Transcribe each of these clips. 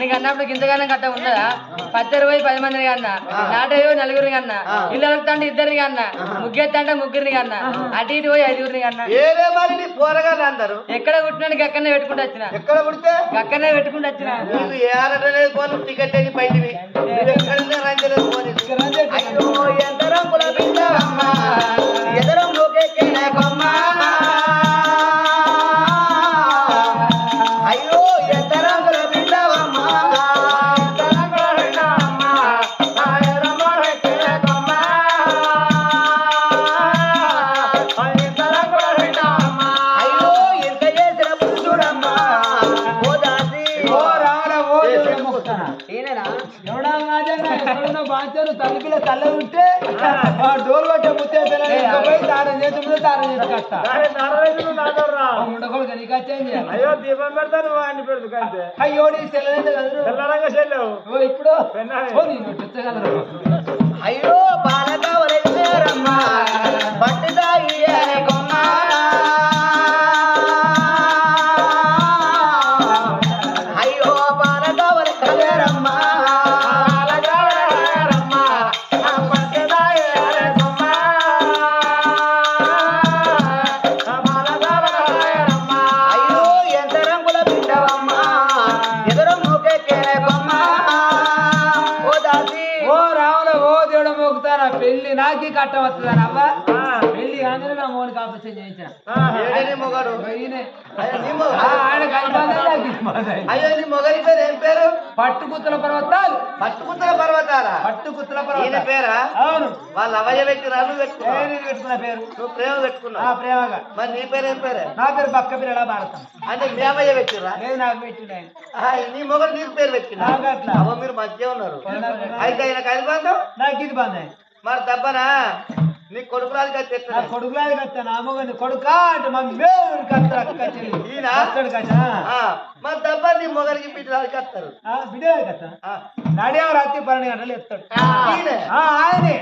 నీకు అన్నప్పుడు ఇంతగానం కట్ట ఉన్నదా 10 మందిని కన్నా నాటేయో 4 కన్నా ఇల్లు అలుగుతాంటే 2 కన్నా ముగ్గెత్తంటే 3 కన్నా అటు ఇటు పోయి 5 కన్నా ఎక్కడ పుట్టినానికి అక్కడనే పెట్టుకుంటూ వచ్చిన ఎక్కడ పుడితే అక్కడనే పెట్టుకుంటూ వచ్చిన ఏ ఆడలేదు పోను టికెట్ అని బయటివి రంజలేదు పోనీ అయ్యో ఎంత రంగుల బిడ్డమ్మా ఎదరం లోకేకేనే కొమ్మ అయ్యో ఎంత రంగుల బిడ్డమ్మా తల్లిపిల్ల తల్ల ఉంటే డోర్ పట్టే ముత్తే తారం చేసి తారం చేసి కష్ట ఉండకూడదు నీకు అయ్యో దీపం పెడతాను వాడిని పెడదు కంటే అయ్యో నీ తెల్లరంగా చెల్లవు ఇప్పుడు అయ్యో బాలకవరమ్మా పట్టుదాయి కొమ్మ అయ్యో బాలకవరమ్మా పెళ్లి నాకి కట్ట వస్తుందని అవ్వ పెళ్లి కానీ నా మోనికి ఆపరేషన్ చేయించిన మొగలి పేరు ఏం పేరు పట్టుకుత్తల పర్వతాలు పట్టుకుత్తల పర్వతాల పేరా అవును వాళ్ళు అవయ్య పెట్టినా నువ్వు పెట్టుకున్నా పేరు నువ్వు ప్రేమ పెట్టుకున్నా ప్రేమగా మరి నీ పేరు ఏం పేరు నా పేరు బక్క పిల్లల భారతం అంటే మీ అవయ్య పెట్టిరా లేదు నాకు పెట్టిన నీ మొగలు నీకు పేరు పెట్టినా అవ మీరు మధ్య ఉన్నారు అయితే ఆయన కలిసి బంధం నాకు ఇది బంధం మరి దబ్బనా నీ కొడుకులాది కత్తి కొడుకులాది కత్తా నా మొగని కొడుక అంటే మా మరి దబ్బా నీ మొగలికి బిడ్డలాది కత్తారు బిడ్డలాది కత్తా నడియా రాత్రి 12 గంటలు ఎత్తాడు ఆయనే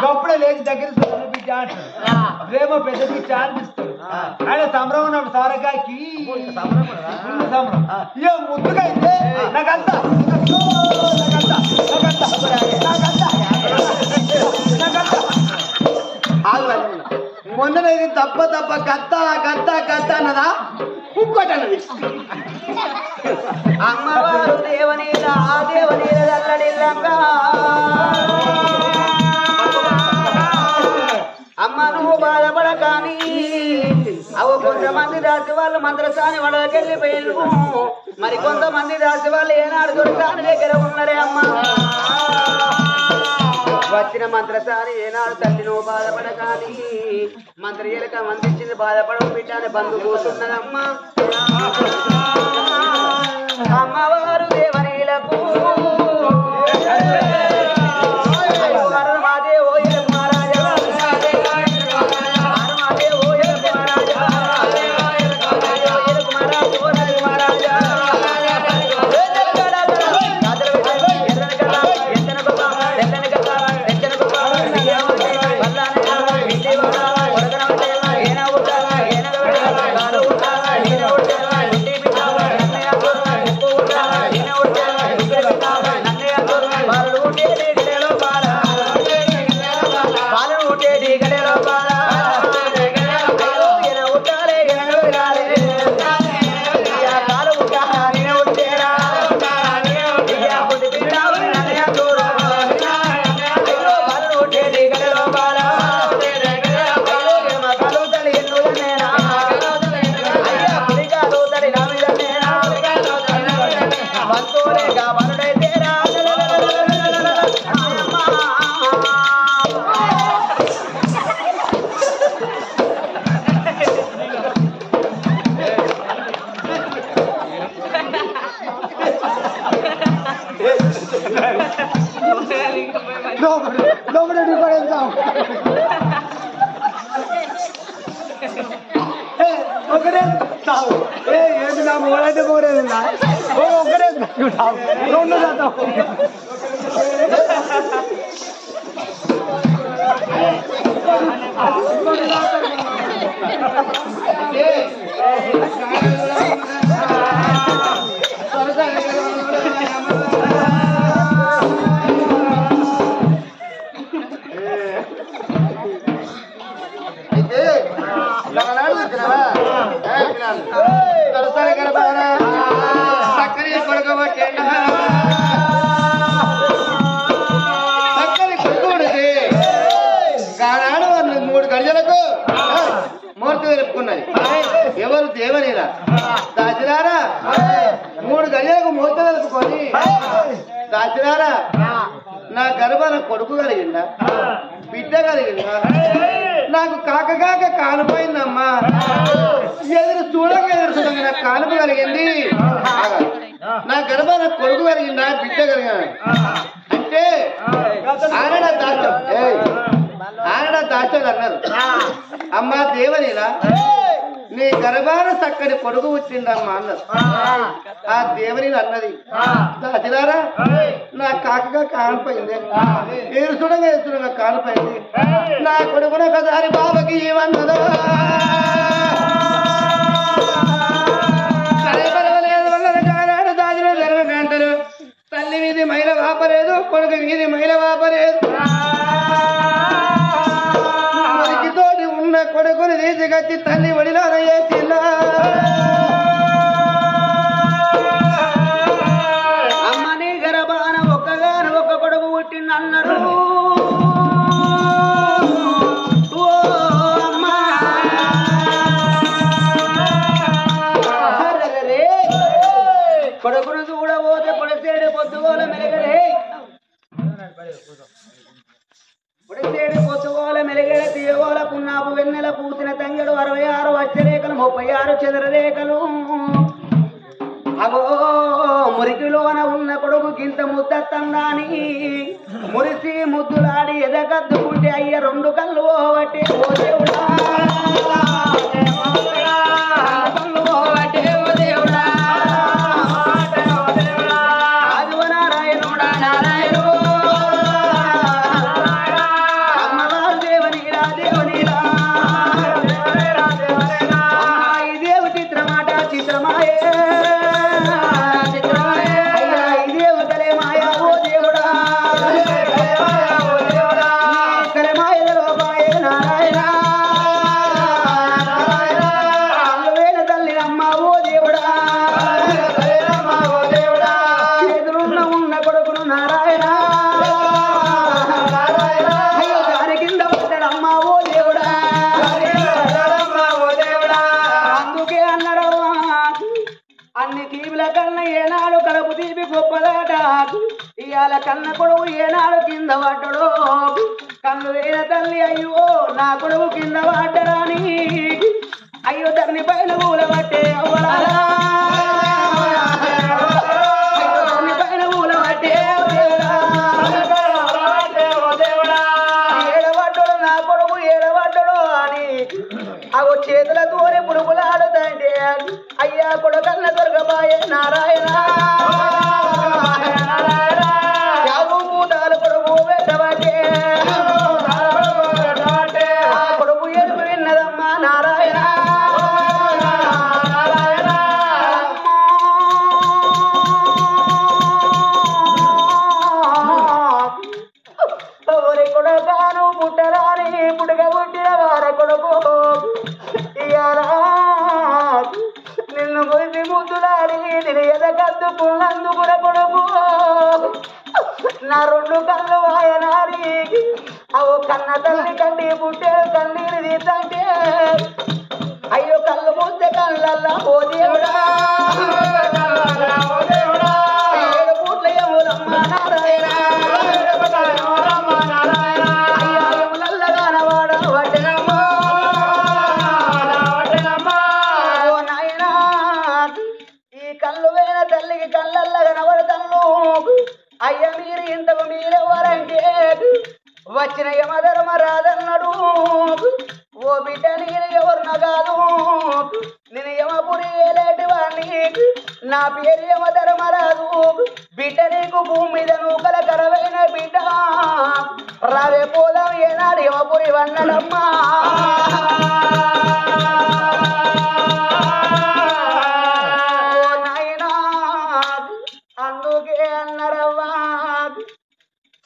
గప్పుడే లేచి దగ్గర బిడ్డ అంటాడు ప్రేమ పెద్ద బిడ్డ అనిపిస్తాడు ఆయన సంబరం ఉన్నప్పుడు సారకాయకి సంబరం ఇక ముద్దుగా అయితే నాకంతా మొన్న ఇది తప్ప కత్త అన్నదా ఇంకోటి అన్నది అమ్మవారు దేవనీల ఆ దేవనీల దల్లడిల్లంగా అమ్మ నువ్వు బాధపడ కానీ అవు కొంతమంది దాసి వాళ్ళు మంత్రసాని వాళ్ళకెళ్ళిపోయిన మరి కొంతమంది దాసి వాళ్ళు ఏనాడు దొరకాని దగ్గర ఉన్నారే అమ్మ వచ్చిన మంత్రసాని ఏనాడు తల్లి నువ్వు బాధపడ కానీ మంత్ర ఎలక మందించింది బాధపడవు బిడ్డ అని బంధు కూర్చున్నదమ్మా అమ్మవారు దేవనీలకు Sorry, అన్నాను తలసరి గర్భాన చక్కని కొడుకోబట్టి చక్కని కొడుకుడికి కానాడు వాళ్ళు 3 గడియలకు మూర్తి తెలుపుకున్నది ఎవరు దేవనిరా దాచినారా 3 గడియలకు మూర్తి తెలుపుకొని దాచినారా నా గర్భాన కొడుకు కలిగిందా బిడ్డ కలిగిందా నాకు కాక కానుపోయిందమ్మా ఎదురు చూడగా నాకు కానుపు కలిగింది నా గర్భాన కొడుకు కలిగిందా బిడ్డ కలిగిన అంటే ఆనడ దాచాడు అన్నారు అమ్మా దేవనిలా నీ గర్భాన చక్కని కొడుకు వచ్చిందమ్మా అన్నారు ఆ దేవని అన్నది దాచినారా నా కాకగా కానిపోయింది ఎదురుచూడగా కానిపోయింది నా కొడుకున ఒకసారి బాబకి ఏమన్నదో కానాడు దాచిన జరగంటలు తల్లి వీధి మైల వాపలేదు కొడుకు వీధి మైల వాపలేదు తోటి ఉన్న కొడుకుని తీసుకొచ్చి తల్లి ఒడిలో వేసిందా అమ్మని గర్భాన ఒక్కగాను ఒక్క కొడుకు పుట్టిందన్నారు కొడుకును చూడబోతే పొడిసేడు పొద్దుగోల మెలగడే పొడిసేడు పొద్దుగోల మెలగడ తీయగోల పున్నాపు వెన్నెల పూసిన తంగడు 66 వచ్చరేఖలు 36 చంద్రరేఖలు అగో మురికిలోన ఉన్న కొడుకు గింత ముద్దత్తందాని మురిసి ముద్దులాడి ఎదగద్దుకుంటే అయ్య 2 కళ్ళు ఓవట్టే ఓ దేవుడా ఇయాల కన్న కొడుకు ఏనాడు కింద పడ్డడో కన్ను వేల తల్లి అయ్యో నా కొడుకు కింద పడ్డరాని అయ్యో ధరణి పైన పూల పట్టే అవ్వరాని పైన పూల పట్టే ఏడబడ్డడు నా కొడుకు ఏడబడ్డడు అని అగో చేతులతోనే పురుగులాడుతంటే అయ్యా కొడుకన్న దొరకబాయే నారాయణ కొడుకు ఎదురు విన్నదమ్మా నారాయణ ఎవరి కొడుకాను పుట్టరాని పుడుక పుట్టిన వారి కొడుకు ఇయాల నిన్ను కొద్ది ముద్దులాడి నేను ఎదగద్దుకున్నందుకు కొడుకు నా 2 కళ్ళు వాయనారి అవు కన్న తల్లి కండి పుట్టేడు కన్నీరు తీద్దంటే అయ్యో కళ్ళు ముద్ద కళ్ళల్లా ఓ దేవుడా 7 పూట్ల యములమ్మ నారాయణ అయ్యా యములల్లగా నవాడ వడ్డెనమ్మా ఓ నాయనా ఈ కళ్ళు వేల తల్లికి కళ్ళల్లగా నవడతల్లు అయ్య మీరు ఇంతకు మీరెవరంటే వచ్చిన యమధర్మ రాదన్నాడు ఓ బిడ్డ నేను ఎవరున కాదు నేను యమపురి ఏలేటి వాణ్ణి నా పేరు యమధర్మరాజు బిడ్డ నీకు భూమి మీద నూకల కరవైన బిడ్డ రావే పోదాం ఏనాడు యమపురి వన్నడమ్మా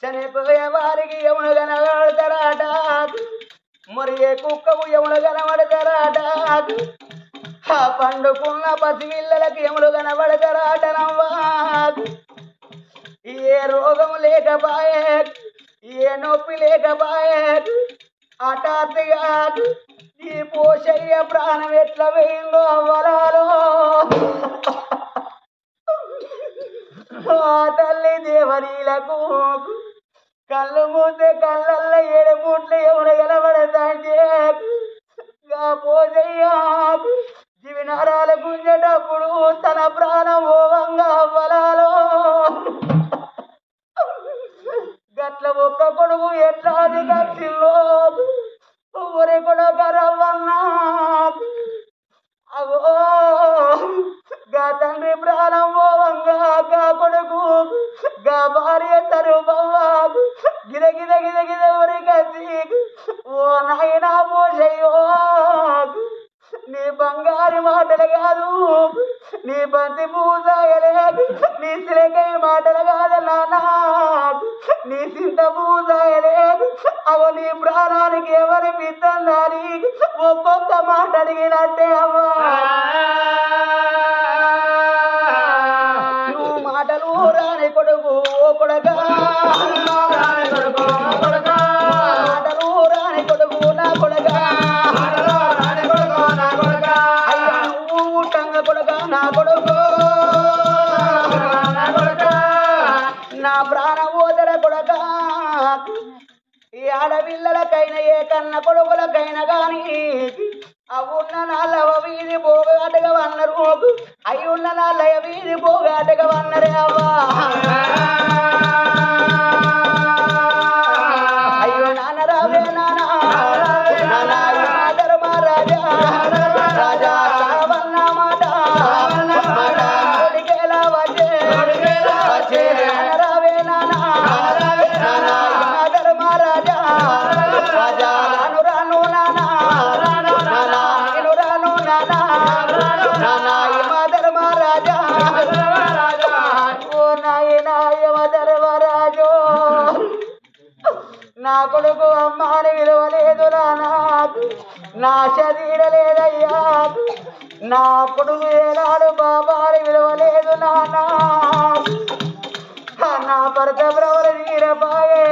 చనిపోయే వారికి యమును కనబడతారాట మరి ఏ కుక్కకు యమును కనబడతారాట ఆ పండుకున్న పసిపిల్లలకి ఎములు కనబడతారాటనవ్వా ఏ రోగం లేకపాయే ఏ నొప్పి లేకపాయే హఠాత్తుగా ఈ పోషయ్య ప్రాణం ఎట్లా వేయిందో అవ్వలాలో ఆ తల్లి దేవరీలకు కళ్ళు మూస్తే కళ్ళల్లో ఏడుపుట్లు ఎవరు కనబడతాంటే పోషయ్య జీవనారాల గుంజేటప్పుడు తన ప్రాణం ఓవంగా అవ్వలాలో గట్ల ఒక్క కొడుకు ఎట్లాది కట్టిల్లో ఒరే కొడుకు రవ్వన్నా అగో గా తండ్రి ప్రాణం ఓవంగా గా కొడుకు గా భార్య తరుబవ్వా గిరగిర గిరగిర ఒరి కసి ఓ నాయనా పోషయ్యో నీ బంగారు మాటలు కాదు నీ బంతి పూజాయలేదు నీ సిలకై మాటలు కాదు నాన్న నీ సింత పూజాయలేదు అవ నీ ప్రాణానికి ఎవరి పిత్తందాని ఒక్కొక్క మాట అడిగినట్టే అవ్వా నువ్వు మాటలు రాని కొడుకు ఓ కొడుకా మాటలు రాని కొడుకు నా కొడుకా నా కొడుకు నా ప్రాణ ఓదర కొడక ఈ ఆడపిల్లలకైనా ఏ కన్న కొడుకులకైనా గాని అవున్న నాళ్ళ వీధి పోగాటగా వన్నరు అయ్యున్న నాళ్ళ వీధి పోగాటగా వన్నరే అవ్వా అయ్యో నాన్న రావే నాన్న ధర్మరాజా రాజా నా కొడుకు అమ్మాని విలువలేదు నాకు నా శరీరలేదయ్యా నా కొడుకు ఏనాడు బాబాని విలువలేదు నానా నా భర్త ప్రవర నీరపాయే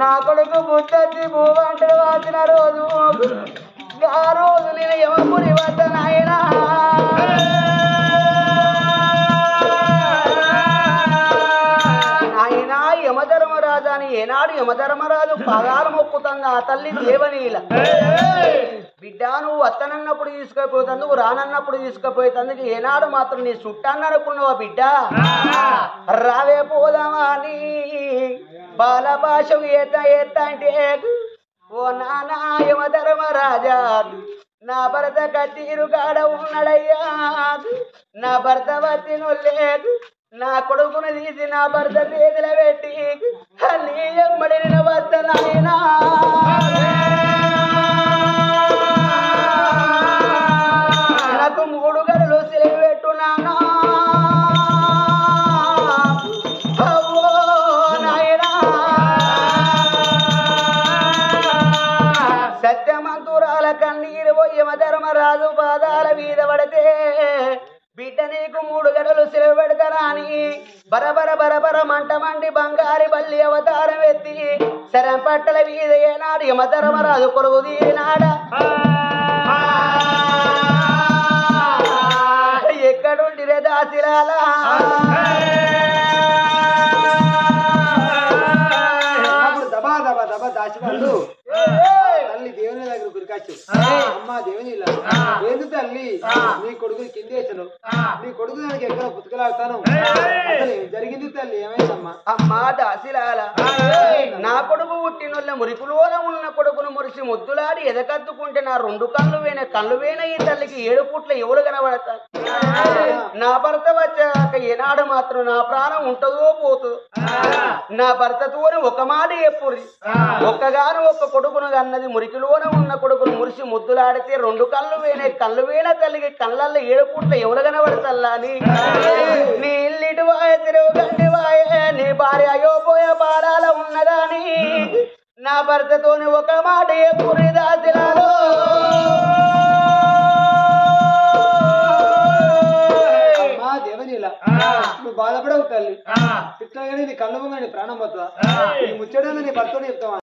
నా కొడుకు బుద్ధి భూవంటలు వాసిన రోజు ఆ రోజు నేను యమపురి వద్ద నాయనా నాయనా యమధర్మరాజాని ఏనాడు యమధర్మరాజు పాదాలు మొక్కుతుంది ఆ తల్లి దేవనీల బిడ్డ నువ్వు వత్తనన్నప్పుడు తీసుకుపోతుంది నువ్వు రానన్నప్పుడు తీసుకుపోయేందుకు ఏనాడు మాత్రం నీ చుట్టాన్ని అనుకున్నావా బిడ్డ రావే పోదామా అని బాల భాష ఏత అంటే ఓ నానా యమధర్మరాజా నా భర్త కత్తిరు కాడ ఉన్నాడయ్యా నా భర్త వత్తి లేదు నా కొడుకును తీసి నా భర్త చేతిలో పెట్టి నీ ఎమ్మడిన వస్త నాయనా నాకు 3 గడులు సెలవు పెట్టు నానా అవ్వో నాయనా సత్యమంతురాల కన్నీరు యమధర్మరాజు పాదాల మీద పడితే బిడ్డ నీకు 3 గడులు సెలవు పెడతారా అని బరబర బరబర మంట మండి బంగారి బల్లి అవతారం ఎత్తి శరం పట్టల మీద ఏనాడు యమధర్మరాజు కొలువు తీరినాడా ఎక్కడుండిరే దాసిరాలా దబా దబా దబా దాసివాళ్ళు తల్లి దేవుని దగ్గర గురికాచ్చు అమ్మ దేవుని ఏంది తల్లి నీ కొడుకు కిందేసను నీ కొడుకు దానికి ఎక్కడ పుట్టుకలాడతాను జరిగింది తల్లి ఏమైందమ్మా అమ్మా దాసిలాల నా కొడుకు పుట్టినోళ్ళ మురిపులోన ఉన్న కొడుకును మురిసి ముద్దులాడి ఎదకద్దుకుంటే నా 2 కళ్ళు వేన ఈ తల్లికి 7 పూట్ల ఎవరు కనబడతారు నా భర్త వచ్చాక ఏనాడు మాత్రం నా ప్రాణం ఉంటుందో పోతుందో నా భర్తతోని ఒక మాట ఎప్పుడు ఒక్కగాను ఒక్క కొడుకును అన్నది మురికిలోన ఉన్న కొడుకును మురిసి ముద్దులాడితే 2 కళ్ళు వేన తల్లికి కళ్ళల్లో 7 పూట్ల ఎవరు కనబడతల్లా అని నీ ఇల్లిటి వాయ తిరుగు గండి వాయ నీ భార్య అయోపోయ పాడాల ఉన్నదాని నా భర్తతోని ఒక మాట ఎప్పుడు దాసిలాలో తల్లి ఇట్లాగానే నీ కళ్ళ ముంగ నీ ప్రాణం పోతుందా నీ ముచ్చటంగా నీ భర్తని చెప్తావా